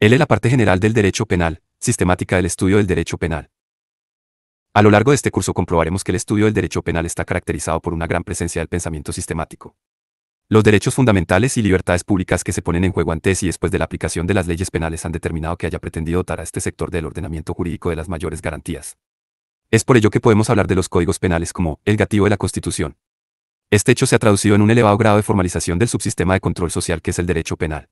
L. La parte general del derecho penal, sistemática del estudio del derecho penal. A lo largo de este curso comprobaremos que el estudio del derecho penal está caracterizado por una gran presencia del pensamiento sistemático. Los derechos fundamentales y libertades públicas que se ponen en juego antes y después de la aplicación de las leyes penales han determinado que haya pretendido dotar a este sector del ordenamiento jurídico de las mayores garantías. Es por ello que podemos hablar de los códigos penales como el gativo de la Constitución. Este hecho se ha traducido en un elevado grado de formalización del subsistema de control social que es el derecho penal.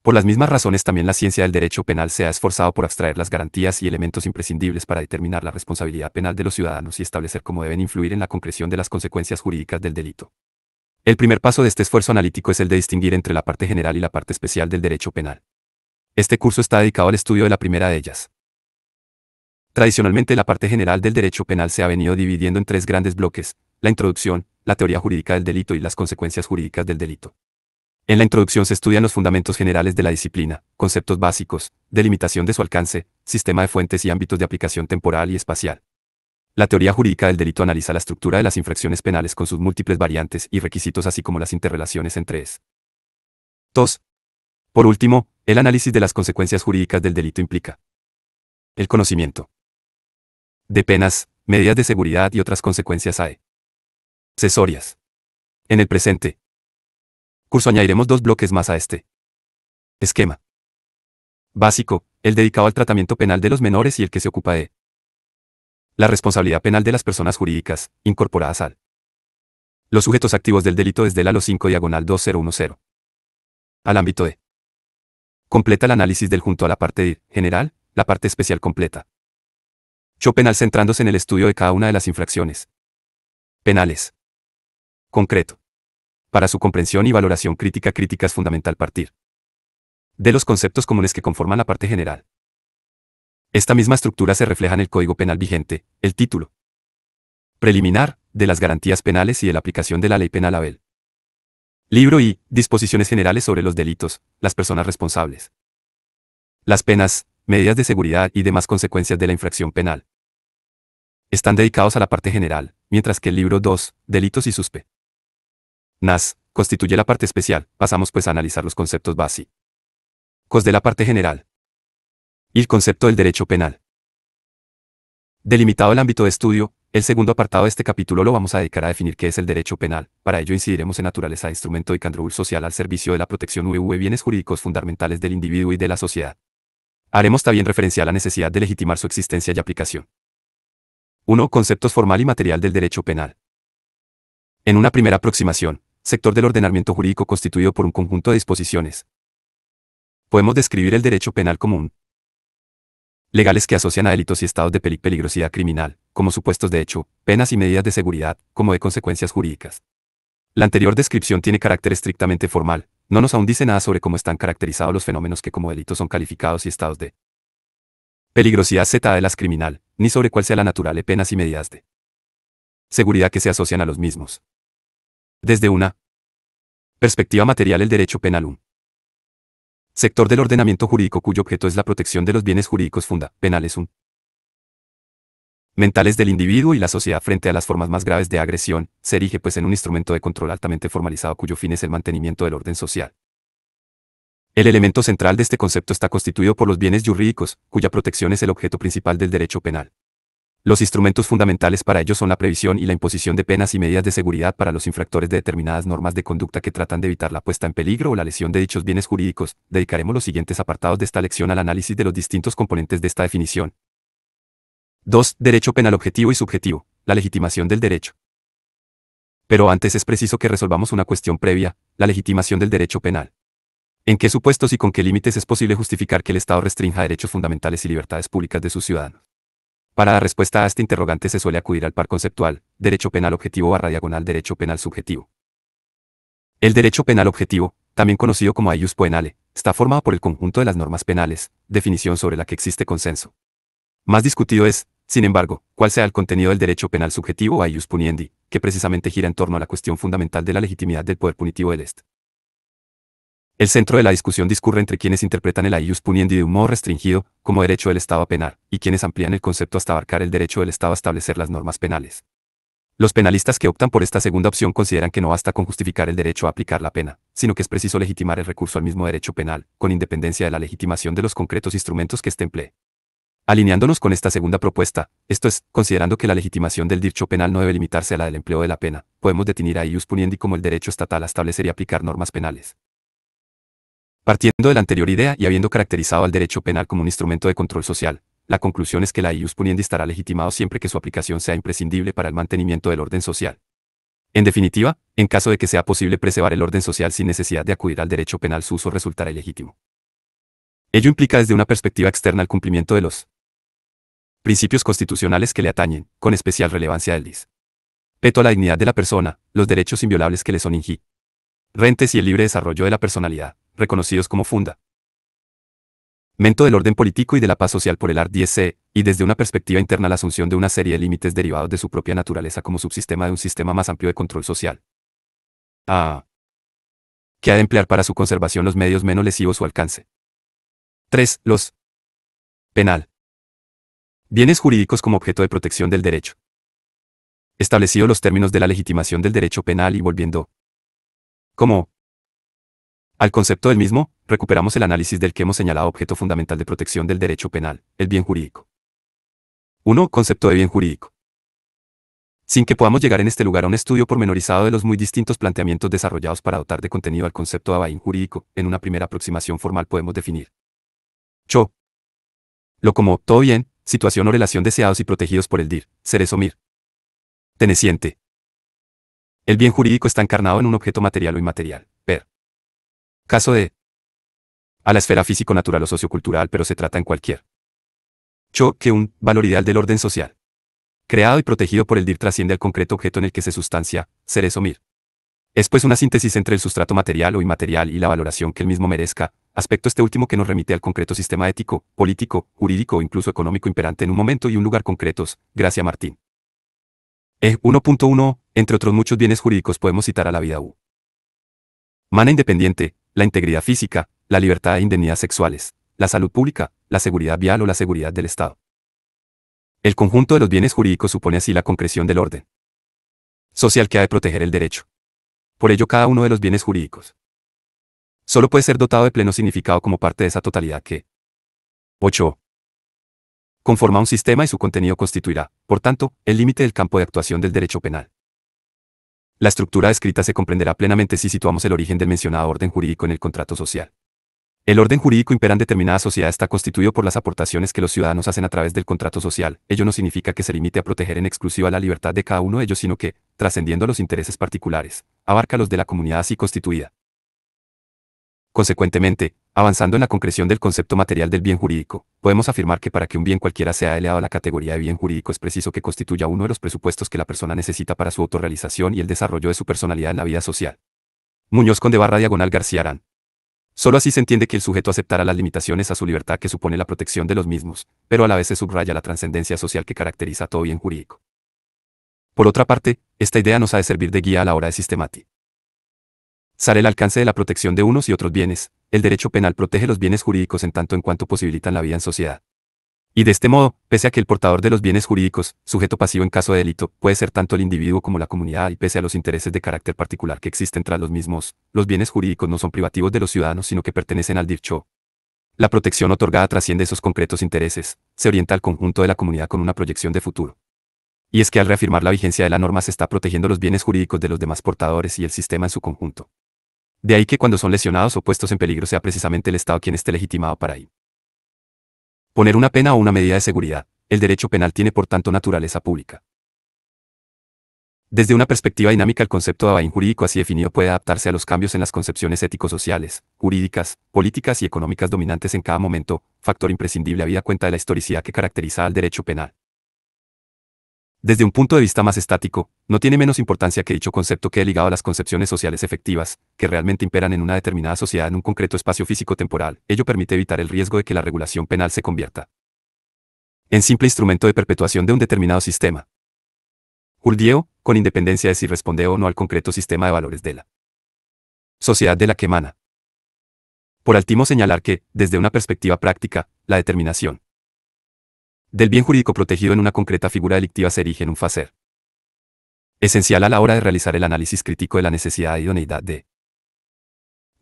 Por las mismas razones también la ciencia del derecho penal se ha esforzado por abstraer las garantías y elementos imprescindibles para determinar la responsabilidad penal de los ciudadanos y establecer cómo deben influir en la concreción de las consecuencias jurídicas del delito. El primer paso de este esfuerzo analítico es el de distinguir entre la parte general y la parte especial del derecho penal. Este curso está dedicado al estudio de la primera de ellas. Tradicionalmente la parte general del derecho penal se ha venido dividiendo en tres grandes bloques: la introducción, la teoría jurídica del delito y las consecuencias jurídicas del delito. En la introducción se estudian los fundamentos generales de la disciplina, conceptos básicos, delimitación de su alcance, sistema de fuentes y ámbitos de aplicación temporal y espacial. La teoría jurídica del delito analiza la estructura de las infracciones penales con sus múltiples variantes y requisitos así como las interrelaciones entre ellas. 2. Por último, el análisis de las consecuencias jurídicas del delito implica el conocimiento de penas, medidas de seguridad y otras consecuencias accesorias. En el presente curso añadiremos dos bloques más a este esquema. Básico, el dedicado al tratamiento penal de los menores y el que se ocupa de la responsabilidad penal de las personas jurídicas, incorporadas al los sujetos activos del delito desde el alo 5/2010. Al ámbito de completa el análisis del junto a la parte general, la parte especial completa. Penal centrándose en el estudio de cada una de las infracciones penales. Concreto. Para su comprensión y valoración crítica es fundamental partir de los conceptos comunes que conforman la parte general. Esta misma estructura se refleja en el Código Penal vigente, el título preliminar, de las garantías penales y de la aplicación de la ley penal Abel. Libro I, disposiciones generales sobre los delitos, las personas responsables, las penas, medidas de seguridad y demás consecuencias de la infracción penal. Están dedicados a la parte general, mientras que el libro 2, delitos y sus penas, constituye la parte especial. Pasamos pues a analizar los conceptos básicos de la parte general. Y el concepto del derecho penal. Delimitado el ámbito de estudio, el segundo apartado de este capítulo lo vamos a dedicar a definir qué es el derecho penal. Para ello incidiremos en naturaleza de instrumento y control social al servicio de la protección de bienes jurídicos fundamentales del individuo y de la sociedad. Haremos también referencia a la necesidad de legitimar su existencia y aplicación. 1. Conceptos formal y material del derecho penal. En una primera aproximación, sector del ordenamiento jurídico constituido por un conjunto de disposiciones. Podemos describir el derecho penal como un legales que asocian a delitos y estados de peligrosidad criminal, como supuestos de hecho, penas y medidas de seguridad, como de consecuencias jurídicas. La anterior descripción tiene carácter estrictamente formal, no nos aún dice nada sobre cómo están caracterizados los fenómenos que como delitos son calificados y estados de peligrosidad z de las criminal, ni sobre cuál sea la natural de penas y medidas de seguridad que se asocian a los mismos. Desde una perspectiva material, el derecho penal, un sector del ordenamiento jurídico cuyo objeto es la protección de los bienes jurídicos penales mentales del individuo y la sociedad frente a las formas más graves de agresión, se erige pues en un instrumento de control altamente formalizado cuyo fin es el mantenimiento del orden social. El elemento central de este concepto está constituido por los bienes jurídicos, cuya protección es el objeto principal del derecho penal. Los instrumentos fundamentales para ello son la previsión y la imposición de penas y medidas de seguridad para los infractores de determinadas normas de conducta que tratan de evitar la puesta en peligro o la lesión de dichos bienes jurídicos. Dedicaremos los siguientes apartados de esta lección al análisis de los distintos componentes de esta definición. 2. Derecho penal objetivo y subjetivo, la legitimación del derecho. Pero antes es preciso que resolvamos una cuestión previa, la legitimación del derecho penal. ¿En qué supuestos y con qué límites es posible justificar que el Estado restrinja derechos fundamentales y libertades públicas de sus ciudadanos? Para dar respuesta a este interrogante se suele acudir al par conceptual, derecho penal objetivo / derecho penal subjetivo. El derecho penal objetivo, también conocido como ius poenale, está formado por el conjunto de las normas penales, definición sobre la que existe consenso. Más discutido es, sin embargo, cuál sea el contenido del derecho penal subjetivo o ius puniendi, que precisamente gira en torno a la cuestión fundamental de la legitimidad del poder punitivo del Est. El centro de la discusión discurre entre quienes interpretan el ius puniendi de un modo restringido, como derecho del Estado a penar, y quienes amplían el concepto hasta abarcar el derecho del Estado a establecer las normas penales. Los penalistas que optan por esta segunda opción consideran que no basta con justificar el derecho a aplicar la pena, sino que es preciso legitimar el recurso al mismo derecho penal, con independencia de la legitimación de los concretos instrumentos que éste emplee. Alineándonos con esta segunda propuesta, esto es, considerando que la legitimación del dicho penal no debe limitarse a la del empleo de la pena, podemos definir a ius puniendi como el derecho estatal a establecer y aplicar normas penales. Partiendo de la anterior idea y habiendo caracterizado al derecho penal como un instrumento de control social, la conclusión es que la ius puniendi estará legitimado siempre que su aplicación sea imprescindible para el mantenimiento del orden social. En definitiva, en caso de que sea posible preservar el orden social sin necesidad de acudir al derecho penal, su uso resultará ilegítimo. Ello implica desde una perspectiva externa el cumplimiento de los principios constitucionales que le atañen, con especial relevancia el respeto a la dignidad de la persona, los derechos inviolables que le son inherentes y el libre desarrollo de la personalidad, reconocidos como fundamento del orden político y de la paz social por el art. 10c, y desde una perspectiva interna la asunción de una serie de límites derivados de su propia naturaleza como subsistema de un sistema más amplio de control social. Que ha de emplear para su conservación los medios menos lesivos a su alcance. 3. Los penal. Bienes jurídicos como objeto de protección del derecho. Establecido los términos de la legitimación del derecho penal y volviendo como al concepto del mismo, recuperamos el análisis del que hemos señalado objeto fundamental de protección del derecho penal, el bien jurídico. 1. Concepto de bien jurídico. Sin que podamos llegar en este lugar a un estudio pormenorizado de los muy distintos planteamientos desarrollados para dotar de contenido al concepto de bien jurídico, en una primera aproximación formal podemos definir lo como todo bien, situación o relación deseados y protegidos por el dir, seres o mir. Teneciente. El bien jurídico está encarnado en un objeto material o inmaterial, per. Caso de a la esfera físico-natural o sociocultural, pero se trata en cualquier que un valor ideal del orden social. Creado y protegido por el dir trasciende al concreto objeto en el que se sustancia, seres o mir. Es pues una síntesis entre el sustrato material o inmaterial y la valoración que el mismo merezca, aspecto este último que nos remite al concreto sistema ético, político, jurídico o incluso económico imperante en un momento y un lugar concretos. Gracia Martín. 1.1. Entre otros muchos bienes jurídicos podemos citar a la vida humana independiente, la integridad física, la libertad e indemnidades sexuales, la salud pública, la seguridad vial o la seguridad del Estado. El conjunto de los bienes jurídicos supone así la concreción del orden social que ha de proteger el derecho. Por ello, cada uno de los bienes jurídicos solo puede ser dotado de pleno significado como parte de esa totalidad que 8. Conforma un sistema y su contenido constituirá, por tanto, el límite del campo de actuación del derecho penal. La estructura descrita se comprenderá plenamente si situamos el origen del mencionado orden jurídico en el contrato social. El orden jurídico impera en determinada sociedad está constituido por las aportaciones que los ciudadanos hacen a través del contrato social. Ello no significa que se limite a proteger en exclusiva la libertad de cada uno de ellos, sino que, trascendiendo los intereses particulares, abarca los de la comunidad así constituida. Consecuentemente, avanzando en la concreción del concepto material del bien jurídico, podemos afirmar que para que un bien cualquiera sea elevado a la categoría de bien jurídico es preciso que constituya uno de los presupuestos que la persona necesita para su autorrealización y el desarrollo de su personalidad en la vida social. Muñoz _García Arán. Solo así se entiende que el sujeto aceptará las limitaciones a su libertad que supone la protección de los mismos, pero a la vez se subraya la trascendencia social que caracteriza a todo bien jurídico. Por otra parte, esta idea nos ha de servir de guía a la hora de sistematizar el alcance de la protección de unos y otros bienes. El derecho penal protege los bienes jurídicos en tanto en cuanto posibilitan la vida en sociedad. Y de este modo, pese a que el portador de los bienes jurídicos, sujeto pasivo en caso de delito, puede ser tanto el individuo como la comunidad y pese a los intereses de carácter particular que existen tras los mismos, los bienes jurídicos no son privativos de los ciudadanos sino que pertenecen al derecho. La protección otorgada trasciende esos concretos intereses, se orienta al conjunto de la comunidad con una proyección de futuro. Y es que al reafirmar la vigencia de la norma se está protegiendo los bienes jurídicos de los demás portadores y el sistema en su conjunto. De ahí que cuando son lesionados o puestos en peligro sea precisamente el Estado quien esté legitimado para ello. Poner una pena o una medida de seguridad. El derecho penal tiene por tanto naturaleza pública. Desde una perspectiva dinámica el concepto de bien jurídico así definido puede adaptarse a los cambios en las concepciones ético-sociales, jurídicas, políticas y económicas dominantes en cada momento, factor imprescindible habida cuenta de la historicidad que caracteriza al derecho penal. Desde un punto de vista más estático, no tiene menos importancia que dicho concepto quede ligado a las concepciones sociales efectivas, que realmente imperan en una determinada sociedad en un concreto espacio físico-temporal. Ello permite evitar el riesgo de que la regulación penal se convierta en simple instrumento de perpetuación de un determinado sistema jurídico, con independencia de si responde o no al concreto sistema de valores de la sociedad de la que emana. Por último señalar que, desde una perspectiva práctica, la determinación del bien jurídico protegido en una concreta figura delictiva se erige en un facer esencial a la hora de realizar el análisis crítico de la necesidad e idoneidad de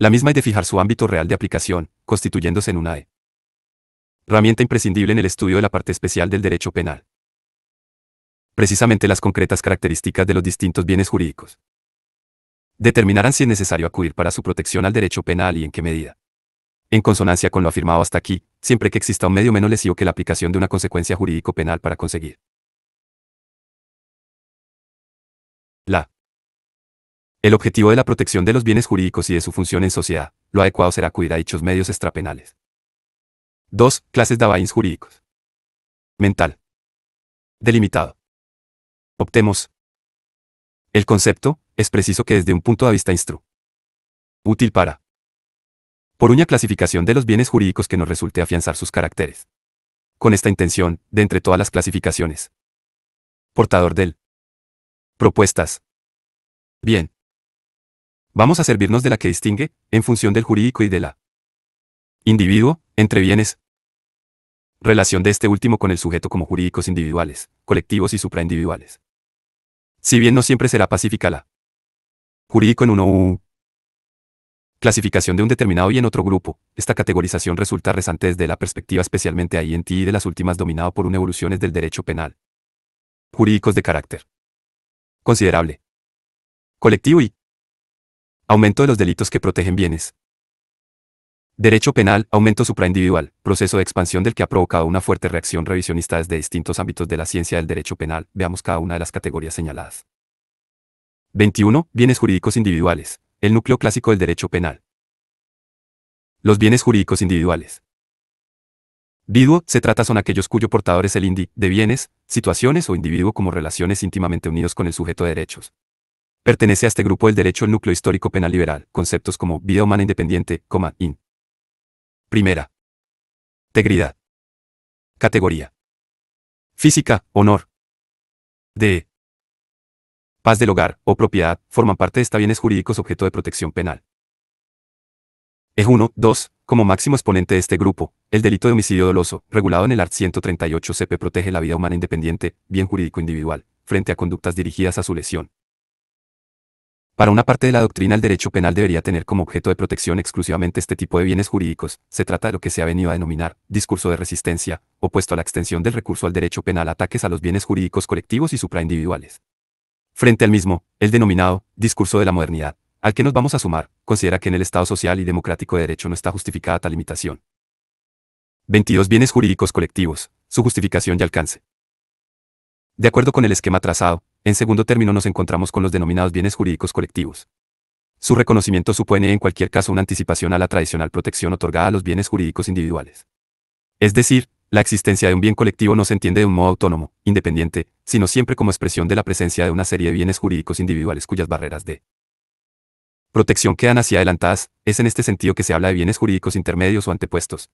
La misma y de fijar su ámbito real de aplicación, constituyéndose en una herramienta imprescindible en el estudio de la parte especial del derecho penal. Precisamente las concretas características de los distintos bienes jurídicos determinarán si es necesario acudir para su protección al derecho penal y en qué medida. En consonancia con lo afirmado hasta aquí, siempre que exista un medio menos lesivo que la aplicación de una consecuencia jurídico-penal para conseguir el objetivo de la protección de los bienes jurídicos y de su función en sociedad, lo adecuado será acudir a dichos medios extrapenales. 2. Clases de avains jurídicos. Mental. Delimitado. Optemos. El concepto es preciso que desde un punto de vista útil para por una clasificación de los bienes jurídicos que nos resulte afianzar sus caracteres. Con esta intención, de entre todas las clasificaciones, portador del propuestas. Bien. Vamos a servirnos de la que distingue, en función del jurídico y de la individuo, entre bienes. Relación de este último con el sujeto como jurídicos individuales, colectivos y supraindividuales. Si bien no siempre será pacífica la jurídico en uno u clasificación de un determinado bien otro grupo, esta categorización resulta rezante desde la perspectiva especialmente ahí en ti y de las últimas dominado por una evoluciones del derecho penal. Jurídicos de carácter considerable, colectivo y aumento de los delitos que protegen bienes. Derecho penal, aumento supraindividual, proceso de expansión del que ha provocado una fuerte reacción revisionista desde distintos ámbitos de la ciencia del derecho penal. Veamos cada una de las categorías señaladas. 21. Bienes jurídicos individuales, el núcleo clásico del derecho penal. Los bienes jurídicos individuales. Individuo, se trata son aquellos cuyo portador es el de bienes, situaciones o individuo como relaciones íntimamente unidos con el sujeto de derechos. Pertenece a este grupo del derecho el núcleo histórico penal liberal, conceptos como vida humana independiente, primera. Integridad. Categoría. Física, honor. De. Paz del hogar, o propiedad, forman parte de estos bienes jurídicos objeto de protección penal. Eje 1, 2. Como máximo exponente de este grupo, el delito de homicidio doloso, regulado en el art. 138 CP protege la vida humana independiente, bien jurídico individual, frente a conductas dirigidas a su lesión. Para una parte de la doctrina el derecho penal debería tener como objeto de protección exclusivamente este tipo de bienes jurídicos, se trata de lo que se ha venido a denominar discurso de resistencia, opuesto a la extensión del recurso al derecho penal a ataques a los bienes jurídicos colectivos y supraindividuales. Frente al mismo, el denominado discurso de la modernidad, al que nos vamos a sumar, considera que en el Estado social y democrático de derecho no está justificada tal limitación. 22 bienes jurídicos colectivos, su justificación y alcance. De acuerdo con el esquema trazado, en segundo término nos encontramos con los denominados bienes jurídicos colectivos. Su reconocimiento supone en cualquier caso una anticipación a la tradicional protección otorgada a los bienes jurídicos individuales. Es decir, la existencia de un bien colectivo no se entiende de un modo autónomo, independiente, sino siempre como expresión de la presencia de una serie de bienes jurídicos individuales cuyas barreras de protección quedan así adelantadas. Es en este sentido que se habla de bienes jurídicos intermedios o antepuestos.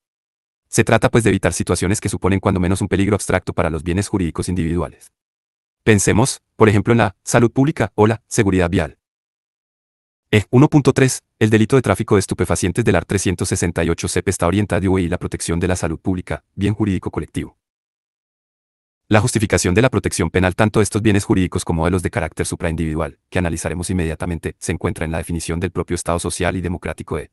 Se trata pues de evitar situaciones que suponen cuando menos un peligro abstracto para los bienes jurídicos individuales. Pensemos, por ejemplo, en la salud pública o la seguridad vial. 1.3. El delito de tráfico de estupefacientes del art. 368 CP está orientado a la protección de la salud pública, bien jurídico colectivo. La justificación de la protección penal tanto de estos bienes jurídicos como de los de carácter supraindividual, que analizaremos inmediatamente, se encuentra en la definición del propio Estado social y democrático de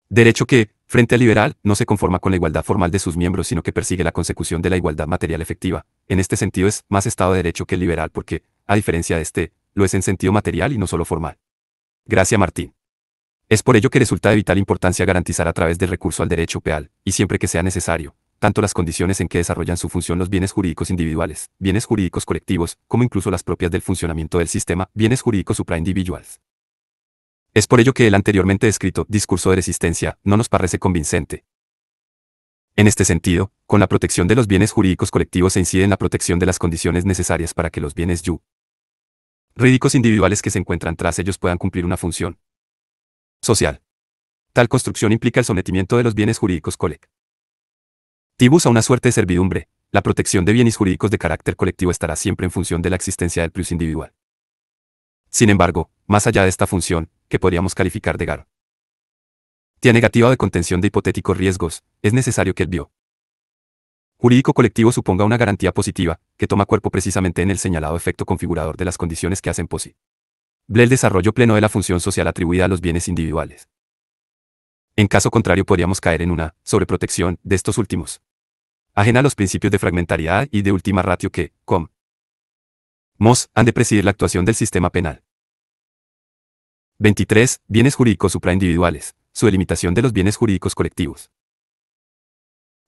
derecho que, frente al liberal, no se conforma con la igualdad formal de sus miembros sino que persigue la consecución de la igualdad material efectiva. En este sentido es más Estado de derecho que el liberal porque, a diferencia de este, lo es en sentido material y no solo formal. Gracia Martín. Es por ello que resulta de vital importancia garantizar a través del recurso al derecho penal, y siempre que sea necesario, tanto las condiciones en que desarrollan su función los bienes jurídicos individuales, bienes jurídicos colectivos, como incluso las propias del funcionamiento del sistema, bienes jurídicos supraindividuales. Es por ello que el anteriormente descrito discurso de resistencia no nos parece convincente. En este sentido, con la protección de los bienes jurídicos colectivos se incide en la protección de las condiciones necesarias para que los bienes jurídicos individuales que se encuentran tras ellos puedan cumplir una función social. Tal construcción implica el sometimiento de los bienes jurídicos colectivos a una suerte de servidumbre. La protección de bienes jurídicos de carácter colectivo estará siempre en función de la existencia del plus individual. Sin embargo, más allá de esta función, que podríamos calificar de garantía negativa de contención de hipotéticos riesgos, es necesario que el bien jurídico colectivo suponga una garantía positiva, que toma cuerpo precisamente en el señalado efecto configurador de las condiciones que hacen posible B. El desarrollo pleno de la función social atribuida a los bienes individuales. En caso contrario podríamos caer en una sobreprotección de estos últimos, ajena a los principios de fragmentariedad y de última ratio que, como han de presidir la actuación del sistema penal. 23. Bienes jurídicos supraindividuales. Su delimitación de los bienes jurídicos colectivos.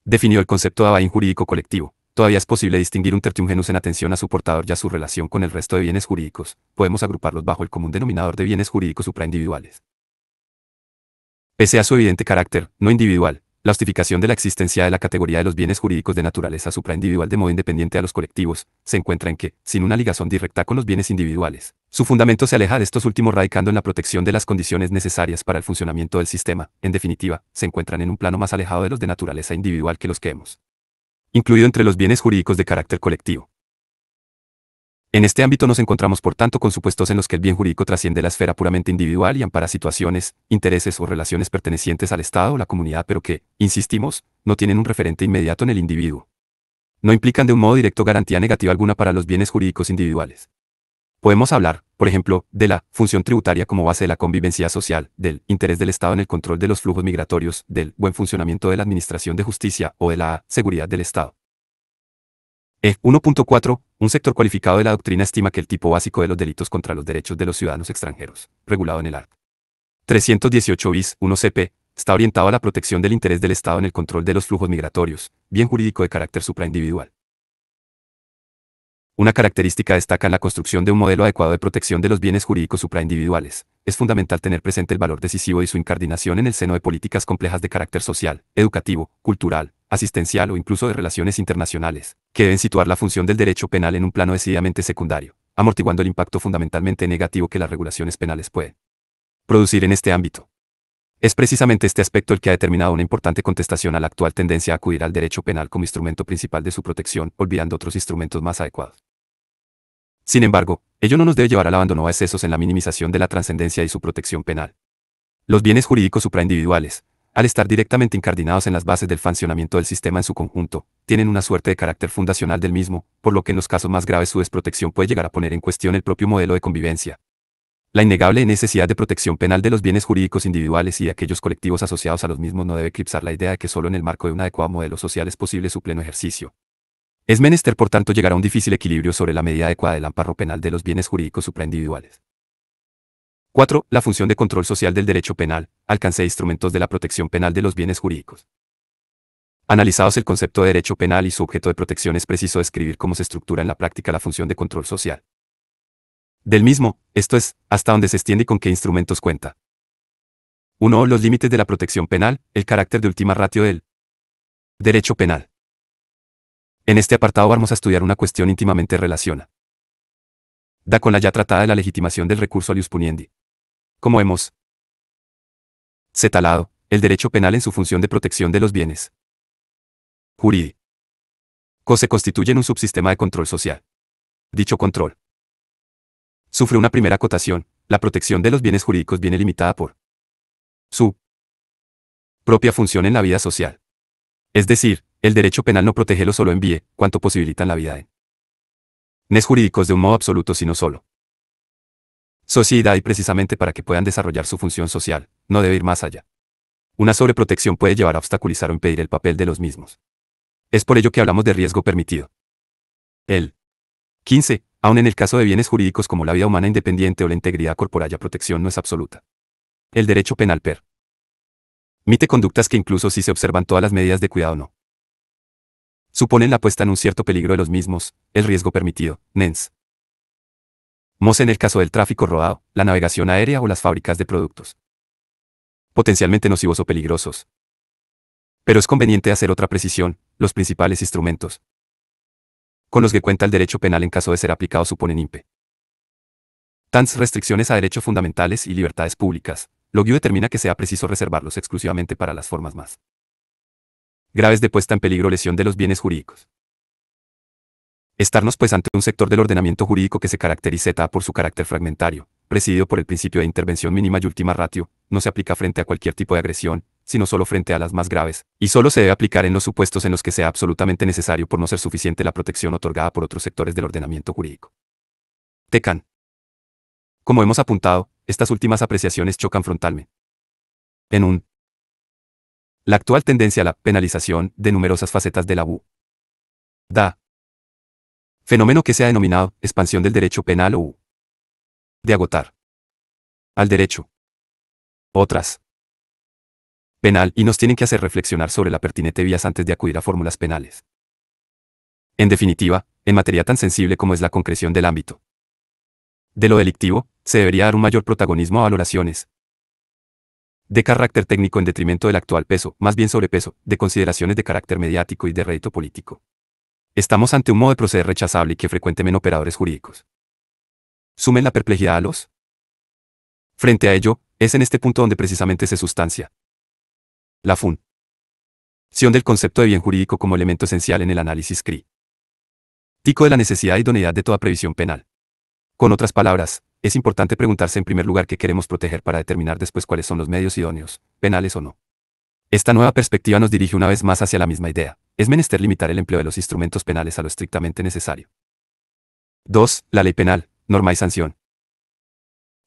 Definió el concepto de bien jurídico colectivo. Todavía es posible distinguir un tertium genus en atención a su portador y a su relación con el resto de bienes jurídicos. Podemos agruparlos bajo el común denominador de bienes jurídicos supraindividuales. Pese a su evidente carácter no individual, la justificación de la existencia de la categoría de los bienes jurídicos de naturaleza supraindividual de modo independiente a los colectivos, se encuentra en que, sin una ligación directa con los bienes individuales, su fundamento se aleja de estos últimos radicando en la protección de las condiciones necesarias para el funcionamiento del sistema. En definitiva, se encuentran en un plano más alejado de los de naturaleza individual que los que hemos incluido entre los bienes jurídicos de carácter colectivo. En este ámbito nos encontramos por tanto con supuestos en los que el bien jurídico trasciende la esfera puramente individual y ampara situaciones, intereses o relaciones pertenecientes al Estado o la comunidad pero que, insistimos, no tienen un referente inmediato en el individuo. No implican de un modo directo garantía negativa alguna para los bienes jurídicos individuales. Podemos hablar, por ejemplo, de la función tributaria como base de la convivencia social, del interés del Estado en el control de los flujos migratorios, del buen funcionamiento de la administración de justicia o de la seguridad del Estado. 1.4. Un sector cualificado de la doctrina estima que el tipo básico de los delitos contra los derechos de los ciudadanos extranjeros, regulado en el art. 318 bis 1 CP, está orientado a la protección del interés del Estado en el control de los flujos migratorios, bien jurídico de carácter supraindividual. Una característica destaca en la construcción de un modelo adecuado de protección de los bienes jurídicos supraindividuales. Es fundamental tener presente el valor decisivo y su incardinación en el seno de políticas complejas de carácter social, educativo, cultural, asistencial o incluso de relaciones internacionales, que deben situar la función del derecho penal en un plano decididamente secundario, amortiguando el impacto fundamentalmente negativo que las regulaciones penales pueden producir en este ámbito. Es precisamente este aspecto el que ha determinado una importante contestación a la actual tendencia a acudir al derecho penal como instrumento principal de su protección, olvidando otros instrumentos más adecuados. Sin embargo, ello no nos debe llevar al abandono a excesos en la minimización de la trascendencia y su protección penal. Los bienes jurídicos supraindividuales, al estar directamente incardinados en las bases del funcionamiento del sistema en su conjunto, tienen una suerte de carácter fundacional del mismo, por lo que en los casos más graves su desprotección puede llegar a poner en cuestión el propio modelo de convivencia. La innegable necesidad de protección penal de los bienes jurídicos individuales y de aquellos colectivos asociados a los mismos no debe eclipsar la idea de que solo en el marco de un adecuado modelo social es posible su pleno ejercicio. Es menester por tanto llegar a un difícil equilibrio sobre la medida adecuada del amparo penal de los bienes jurídicos supraindividuales. 4. La función de control social del derecho penal, alcance de instrumentos de la protección penal de los bienes jurídicos. Analizados el concepto de derecho penal y su objeto de protección es preciso describir cómo se estructura en la práctica la función de control social del mismo, esto es, hasta dónde se extiende y con qué instrumentos cuenta. 1. Los límites de la protección penal, el carácter de última ratio del derecho penal. En este apartado vamos a estudiar una cuestión íntimamente relacionada con la ya tratada de la legitimación del recurso al ius puniendi. Como hemos señalado, el derecho penal en su función de protección de los bienes jurídicos se constituye en un subsistema de control social. Dicho control sufre una primera acotación: la protección de los bienes jurídicos viene limitada por su propia función en la vida social. Es decir, el derecho penal no protege lo solo en vie, cuanto posibilitan la vida de bienes jurídicos de un modo absoluto sino solo sociedad y precisamente para que puedan desarrollar su función social, no debe ir más allá. Una sobreprotección puede llevar a obstaculizar o impedir el papel de los mismos. Es por ello que hablamos de riesgo permitido. El 15. Aun en el caso de bienes jurídicos como la vida humana independiente o la integridad corporal, la protección no es absoluta. El derecho penal permite conductas que incluso si se observan todas las medidas de cuidado no suponen la puesta en un cierto peligro de los mismos, el riesgo permitido, NENS. En el caso del tráfico rodado, la navegación aérea o las fábricas de productos potencialmente nocivos o peligrosos. Pero es conveniente hacer otra precisión: los principales instrumentos con los que cuenta el derecho penal en caso de ser aplicado suponen tans restricciones a derechos fundamentales y libertades públicas, lo que determina que sea preciso reservarlos exclusivamente para las formas más graves de puesta en peligro o lesión de los bienes jurídicos. Estarnos pues ante un sector del ordenamiento jurídico que se caracteriza por su carácter fragmentario, presidido por el principio de intervención mínima y última ratio, no se aplica frente a cualquier tipo de agresión, sino solo frente a las más graves, y solo se debe aplicar en los supuestos en los que sea absolutamente necesario por no ser suficiente la protección otorgada por otros sectores del ordenamiento jurídico. Tecan. Como hemos apuntado, estas últimas apreciaciones chocan frontalmente. En un La actual tendencia a la penalización de numerosas facetas del abuso da fenómeno que se ha denominado expansión del derecho penal o de agotar al derecho otras penal y nos tienen que hacer reflexionar sobre la pertinente vías antes de acudir a fórmulas penales. En definitiva, en materia tan sensible como es la concreción del ámbito de lo delictivo, se debería dar un mayor protagonismo a valoraciones de carácter técnico en detrimento del actual peso, más bien sobrepeso, de consideraciones de carácter mediático y de rédito político. Estamos ante un modo de proceder rechazable y que frecuentemente operadores jurídicos sumen la perplejidad a los. Frente a ello, es en este punto donde precisamente se sustancia la función del concepto de bien jurídico como elemento esencial en el análisis crítico de la necesidad e idoneidad de toda previsión penal. Con otras palabras, es importante preguntarse en primer lugar qué queremos proteger para determinar después cuáles son los medios idóneos, penales o no. Esta nueva perspectiva nos dirige una vez más hacia la misma idea. Es menester limitar el empleo de los instrumentos penales a lo estrictamente necesario. 2. La ley penal, norma y sanción.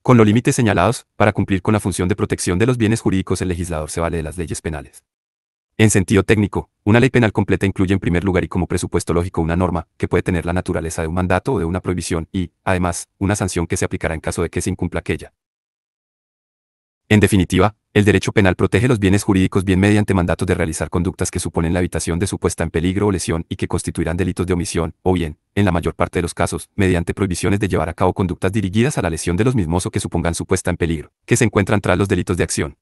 Con los límites señalados, para cumplir con la función de protección de los bienes jurídicos, el legislador se vale de las leyes penales. En sentido técnico, una ley penal completa incluye en primer lugar y como presupuesto lógico una norma, que puede tener la naturaleza de un mandato o de una prohibición, y, además, una sanción que se aplicará en caso de que se incumpla aquella. En definitiva, el derecho penal protege los bienes jurídicos bien mediante mandatos de realizar conductas que suponen la evitación de su puesta en peligro o lesión y que constituirán delitos de omisión, o bien, en la mayor parte de los casos, mediante prohibiciones de llevar a cabo conductas dirigidas a la lesión de los mismos o que supongan su puesta en peligro, que se encuentran tras los delitos de acción.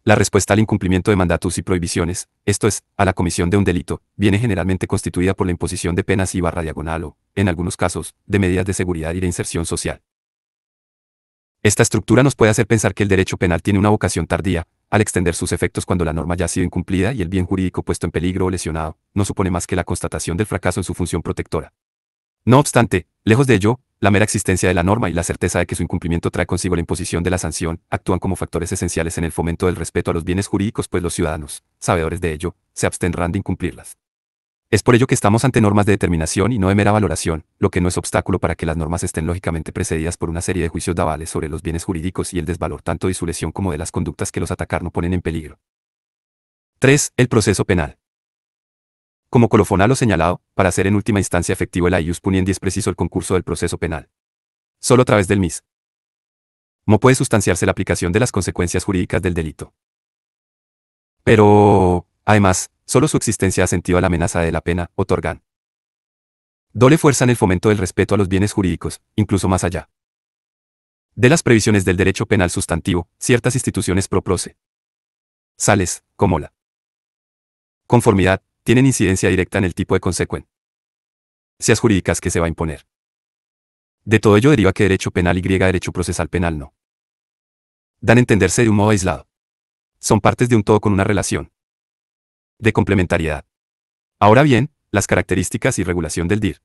La respuesta al incumplimiento de mandatos y prohibiciones, esto es, a la comisión de un delito, viene generalmente constituida por la imposición de penas y barra diagonal o, en algunos casos, de medidas de seguridad y de inserción social. Esta estructura nos puede hacer pensar que el derecho penal tiene una vocación tardía, al extender sus efectos cuando la norma ya ha sido incumplida y el bien jurídico puesto en peligro o lesionado, no supone más que la constatación del fracaso en su función protectora. No obstante, lejos de ello, la mera existencia de la norma y la certeza de que su incumplimiento trae consigo la imposición de la sanción, actúan como factores esenciales en el fomento del respeto a los bienes jurídicos, pues los ciudadanos, sabedores de ello, se abstendrán de incumplirlas. Es por ello que estamos ante normas de determinación y no de mera valoración, lo que no es obstáculo para que las normas estén lógicamente precedidas por una serie de juicios de avales sobre los bienes jurídicos y el desvalor tanto de su lesión como de las conductas que los atacar no ponen en peligro. 3. El proceso penal. Como colofón a lo señalado, para hacer en última instancia efectivo el ius puniendi es preciso el concurso del proceso penal. Solo a través del mismo puede sustanciarse la aplicación de las consecuencias jurídicas del delito. Pero, además, solo su existencia ha sentido a la amenaza de la pena, otorgan doble fuerza en el fomento del respeto a los bienes jurídicos, incluso más allá de las previsiones del derecho penal sustantivo, ciertas instituciones pro procesales, como la conformidad, tienen incidencia directa en el tipo de consecuencias jurídicas que se va a imponer. De todo ello deriva que derecho penal y derecho procesal penal no dan a entenderse de un modo aislado. Son partes de un todo con una relación de complementariedad. Ahora bien, las características y regulación del derecho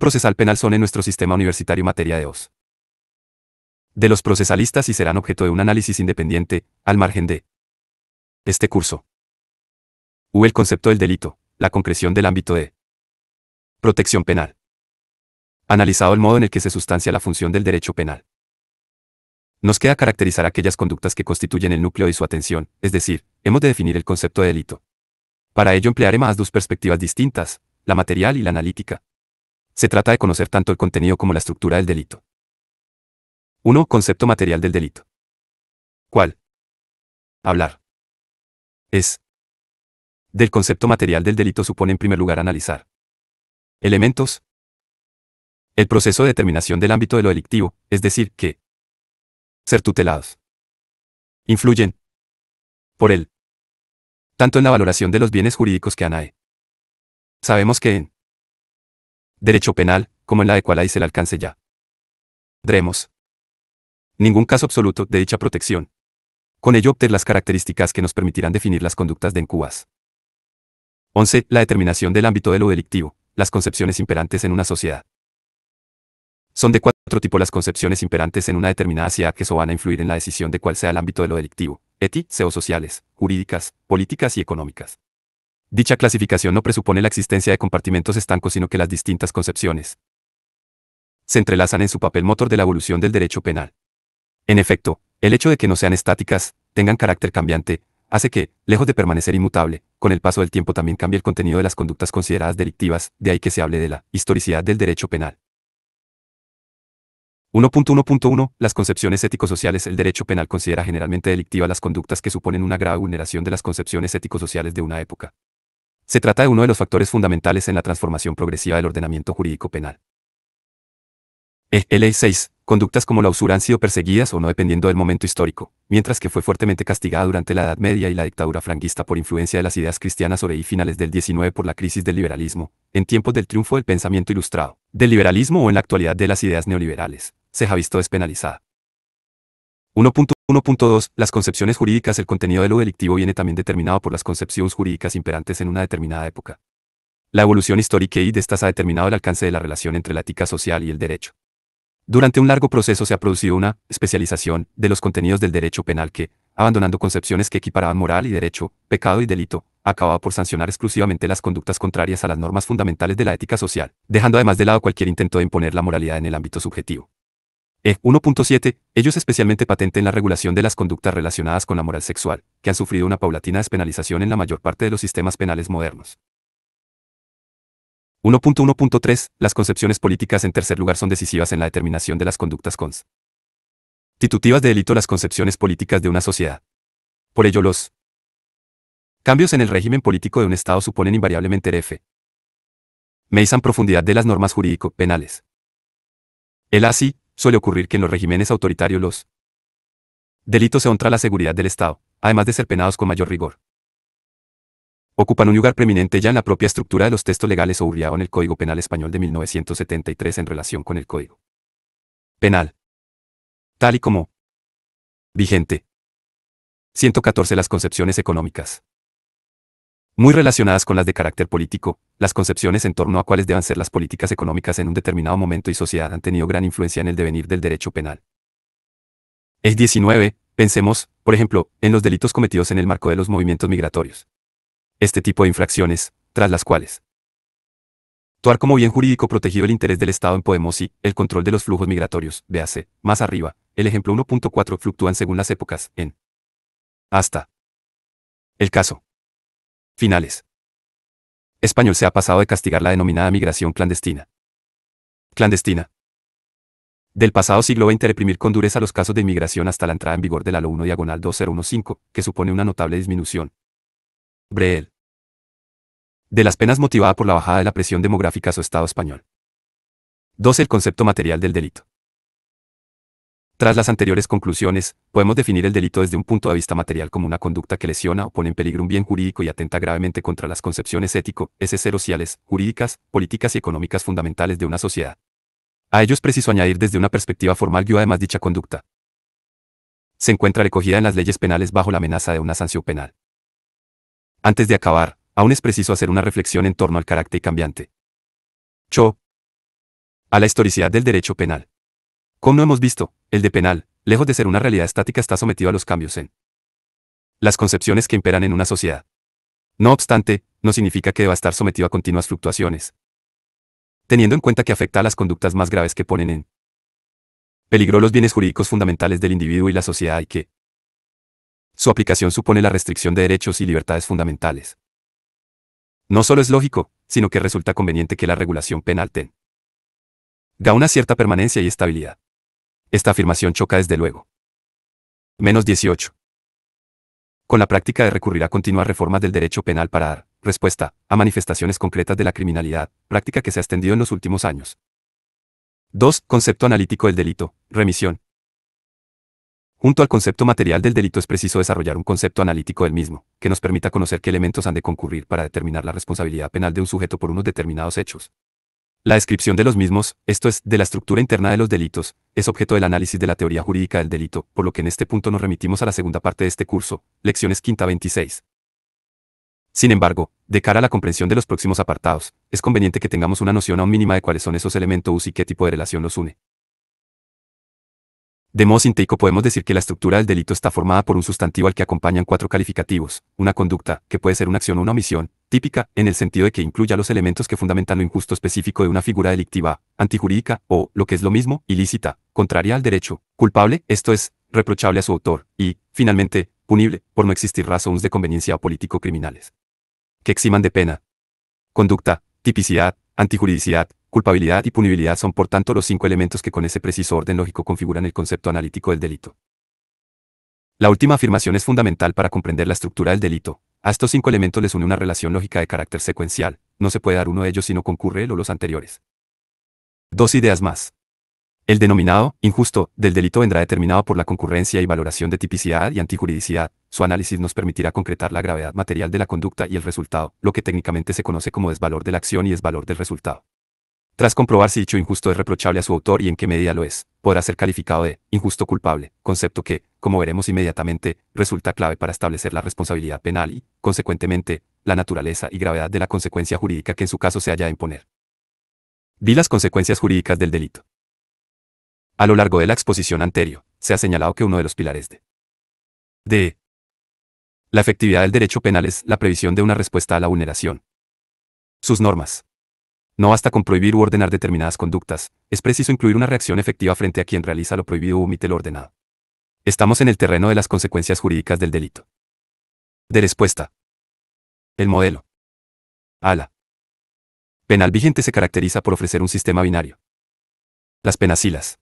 procesal penal son en nuestro sistema universitario materia de los procesalistas y serán objeto de un análisis independiente, al margen de este curso. El concepto del delito, la concreción del ámbito de protección penal. Analizado el modo en el que se sustancia la función del derecho penal. Nos queda caracterizar aquellas conductas que constituyen el núcleo de su atención, es decir, hemos de definir el concepto de delito. Para ello emplearemos dos perspectivas distintas, la material y la analítica. Se trata de conocer tanto el contenido como la estructura del delito. 1. Concepto material del delito. ¿Cuál? Hablar. Es. Del concepto material del delito supone en primer lugar analizar elementos. El proceso de determinación del ámbito de lo delictivo, es decir, que ser tutelados influyen por él tanto en la valoración de los bienes jurídicos que ANAE. Sabemos que en derecho penal, como en la de cual hay se le alcance ya. Dremos. Ningún caso absoluto de dicha protección. Con ello obtener las características que nos permitirán definir las conductas de incubas. 11. La determinación del ámbito de lo delictivo, las concepciones imperantes en una sociedad. Son de cuatro tipos las concepciones imperantes en una determinada sociedad que van a influir en la decisión de cuál sea el ámbito de lo delictivo, sociales, jurídicas, políticas y económicas. Dicha clasificación no presupone la existencia de compartimentos estancos sino que las distintas concepciones se entrelazan en su papel motor de la evolución del derecho penal. En efecto, el hecho de que no sean estáticas, tengan carácter cambiante, hace que, lejos de permanecer inmutable, con el paso del tiempo también cambie el contenido de las conductas consideradas delictivas, de ahí que se hable de la historicidad del derecho penal. 1.1.1 Las concepciones ético-sociales. El derecho penal considera generalmente delictivas las conductas que suponen una grave vulneración de las concepciones ético-sociales de una época. Se trata de uno de los factores fundamentales en la transformación progresiva del ordenamiento jurídico penal. Ley 6. Conductas como la usura han sido perseguidas o no dependiendo del momento histórico, mientras que fue fuertemente castigada durante la Edad Media y la dictadura franquista por influencia de las ideas cristianas sobre finales del XIX por la crisis del liberalismo, en tiempos del triunfo del pensamiento ilustrado, del liberalismo o en la actualidad de las ideas neoliberales, se ha visto despenalizada. 1.1.2 Las concepciones jurídicas. El contenido de lo delictivo viene también determinado por las concepciones jurídicas imperantes en una determinada época. La evolución histórica de estas ha determinado el alcance de la relación entre la ética social y el derecho. Durante un largo proceso se ha producido una especialización de los contenidos del derecho penal que, abandonando concepciones que equiparaban moral y derecho, pecado y delito, acababa por sancionar exclusivamente las conductas contrarias a las normas fundamentales de la ética social, dejando además de lado cualquier intento de imponer la moralidad en el ámbito subjetivo. 1.7 Ello es especialmente patente en la regulación de las conductas relacionadas con la moral sexual, que han sufrido una paulatina despenalización en la mayor parte de los sistemas penales modernos. 1.1.3 Las concepciones políticas. En tercer lugar, son decisivas en la determinación de las conductas constitutivas de delito. Las concepciones políticas de una sociedad. Por ello, los cambios en el régimen político de un Estado suponen invariablemente meizan profundidad de las normas jurídico-penales. Así, suele ocurrir que en los regímenes autoritarios los delitos se contra la seguridad del Estado, además de ser penados con mayor rigor, ocupan un lugar preeminente ya en la propia estructura de los textos legales o hurriado en el Código Penal Español de 1973 en relación con el Código Penal, tal y como vigente. 114 Las concepciones económicas. Muy relacionadas con las de carácter político, las concepciones en torno a cuáles deban ser las políticas económicas en un determinado momento y sociedad han tenido gran influencia en el devenir del derecho penal. 19 Pensemos, por ejemplo, en los delitos cometidos en el marco de los movimientos migratorios. Este tipo de infracciones, tras las cuales actuar como bien jurídico protegido el interés del Estado en Podemos y el control de los flujos migratorios, véase, más arriba, el ejemplo 1.4 fluctúan según las épocas, en hasta el caso finales español se ha pasado de castigar la denominada migración clandestina del pasado siglo XX a reprimir con dureza los casos de inmigración hasta la entrada en vigor de la Ley 1/2015, que supone una notable disminución breve de las penas motivada por la bajada de la presión demográfica a su Estado español. 2. El concepto material del delito. Tras las anteriores conclusiones, podemos definir el delito desde un punto de vista material como una conducta que lesiona o pone en peligro un bien jurídico y atenta gravemente contra las concepciones sociales, jurídicas, políticas y económicas fundamentales de una sociedad. A ello es preciso añadir desde una perspectiva formal que además dicha conducta se encuentra recogida en las leyes penales bajo la amenaza de una sanción penal. Antes de acabar, aún es preciso hacer una reflexión en torno al carácter cambiante a la historicidad del derecho penal. Como no hemos visto, el de penal, lejos de ser una realidad estática, está sometido a los cambios en las concepciones que imperan en una sociedad. No obstante, no significa que deba estar sometido a continuas fluctuaciones, teniendo en cuenta que afecta a las conductas más graves que ponen en peligro los bienes jurídicos fundamentales del individuo y la sociedad y que su aplicación supone la restricción de derechos y libertades fundamentales. No solo es lógico, sino que resulta conveniente que la regulación penal tenga una cierta permanencia y estabilidad. Esta afirmación choca desde luego. 18. Con la práctica de recurrir a continuas reformas del derecho penal para dar respuesta a manifestaciones concretas de la criminalidad, práctica que se ha extendido en los últimos años. 2. Concepto analítico del delito, remisión. Junto al concepto material del delito es preciso desarrollar un concepto analítico del mismo, que nos permita conocer qué elementos han de concurrir para determinar la responsabilidad penal de un sujeto por unos determinados hechos. La descripción de los mismos, esto es, de la estructura interna de los delitos, es objeto del análisis de la teoría jurídica del delito, por lo que en este punto nos remitimos a la segunda parte de este curso, lecciones 5-26. Sin embargo, de cara a la comprensión de los próximos apartados, es conveniente que tengamos una noción aún mínima de cuáles son esos elementos y qué tipo de relación los une. De modo sintético podemos decir que la estructura del delito está formada por un sustantivo al que acompañan 4 calificativos, una conducta, que puede ser una acción o una omisión, típica, en el sentido de que incluya los elementos que fundamentan lo injusto específico de una figura delictiva, antijurídica, o, lo que es lo mismo, ilícita, contraria al derecho, culpable, esto es, reprochable a su autor, y, finalmente, punible, por no existir razones de conveniencia o político-criminales que eximan de pena. Conducta, tipicidad, antijuridicidad, culpabilidad y punibilidad son por tanto los 5 elementos que con ese preciso orden lógico configuran el concepto analítico del delito. La última afirmación es fundamental para comprender la estructura del delito. A estos 5 elementos les une una relación lógica de carácter secuencial. No se puede dar uno de ellos si no concurre él o los anteriores. 2 ideas más. El denominado, injusto, del delito vendrá determinado por la concurrencia y valoración de tipicidad y antijuridicidad. Su análisis nos permitirá concretar la gravedad material de la conducta y el resultado, lo que técnicamente se conoce como desvalor de la acción y desvalor del resultado. Tras comprobar si dicho injusto es reprochable a su autor y en qué medida lo es, podrá ser calificado de injusto culpable, concepto que, como veremos inmediatamente, resulta clave para establecer la responsabilidad penal y, consecuentemente, la naturaleza y gravedad de la consecuencia jurídica que en su caso se haya de imponer. Vi las consecuencias jurídicas del delito. A lo largo de la exposición anterior, se ha señalado que uno de los pilares de la efectividad del derecho penal es la previsión de una respuesta a la vulneración. Sus normas. No basta con prohibir u ordenar determinadas conductas, es preciso incluir una reacción efectiva frente a quien realiza lo prohibido u omite lo ordenado. Estamos en el terreno de las consecuencias jurídicas del delito. De respuesta. El modelo penal vigente se caracteriza por ofrecer un sistema binario. Las penas y las